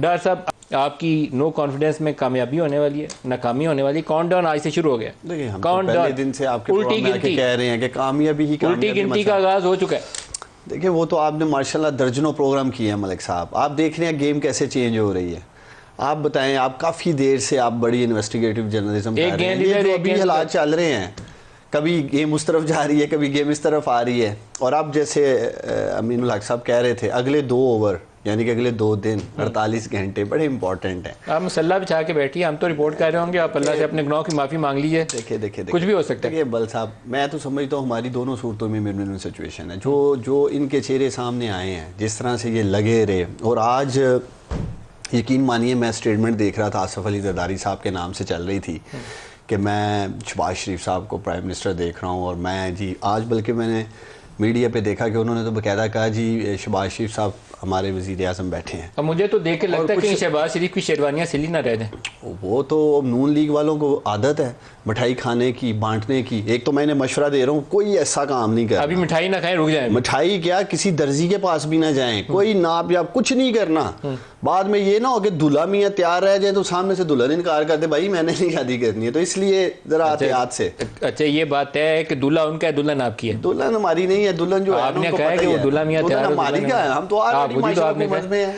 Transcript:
Doctor साहब, आपकी no confidence में कामयाबी होने वाली है, नाकामी होने वाली? काउंटडाउन आज से शुरू हो गया। देखिए हम तो पहले दिन से आपके उल्टी प्रोग्राम में आके गिनती कह रहे हैं कि कामयाबी ही उल्टी गिनती का आगाज हो चुका है। देखिए वो तो आपने माशाल्लाह दर्जनों प्रोग्राम किए हैं मलिक साहब। आप देख रहे हैं गेम कैसे चेंज हो रही है। आप बताएं, आप काफ़ी देर से आप बड़ी इन्वेस्टिगेटिव जर्नलिज्म कर रहे हैं। ये जो अभी हालात चल रहे हैं, कभी गेम उस तरफ जा रही है, कभी गेम इस तरफ आ रही है। और आप जैसे अमीनुल हक साहब कह रहे थे, अगले 2 ओवर यानी कि अगले 2 दिन 48 घंटे बड़े इंपॉर्टेंट हैं। आप मसल्ला बिछा के बैठिए, हम तो रिपोर्ट कर रहे होंगे, आप अल्लाह से अपने गुनाहों की माफ़ी मांग लीजिए। देखिए कुछ भी हो सकता है। बल साहब, मैं तो समझता हूँ हमारी दोनों सूरतों में विन-विन सिचुएशन है। जो इनके चेहरे सामने आए हैं, जिस तरह से ये लगे रहे, और आज यकीन मानिए मैं स्टेटमेंट देख रहा था, आसफ अली जरदारी साहब के नाम से चल रही थी कि मैं शहबाज शरीफ साहब को प्राइम मिनिस्टर देख रहा हूँ। और मैं जी आज बल्कि मैंने मीडिया पे देखा कि उन्होंने तो बकायदा कहा जी शहबाज शरीफ साहब हमारे वज़ीर आज़म बैठे हैं। अब मुझे तो देख के लगता है कि शहबाज शरीफ की शेरवानियाँ सिली ना रह जाएं। वो तो नून लीग वालों को आदत है मिठाई खाने की, बांटने की। एक तो मैंने मशवरा दे रहा हूँ, कोई ऐसा काम नहीं करना। अभी मिठाई ना खाएं, रुक जाएं। मिठाई क्या, किसी दर्जी के पास भी ना जाएं, कोई नाप या कुछ नहीं करना। बाद में ये ना हो कि दूल्हा मियाँ तैयार रह जाए तो सामने से दुल्हन इनकार कर दे, भाई मैंने नहीं शादी करनी है। तो इसलिए जरा एहतियात से। अच्छा, ये बात है कि दूल्हा उनका है, दुल्हन आपकी है? दुल्हन हमारी नहीं है, दुल्हन जो है आपने कहा कि वो दूल्हा मियाँ तैयार हमारी क्या है, हम तो आप में है।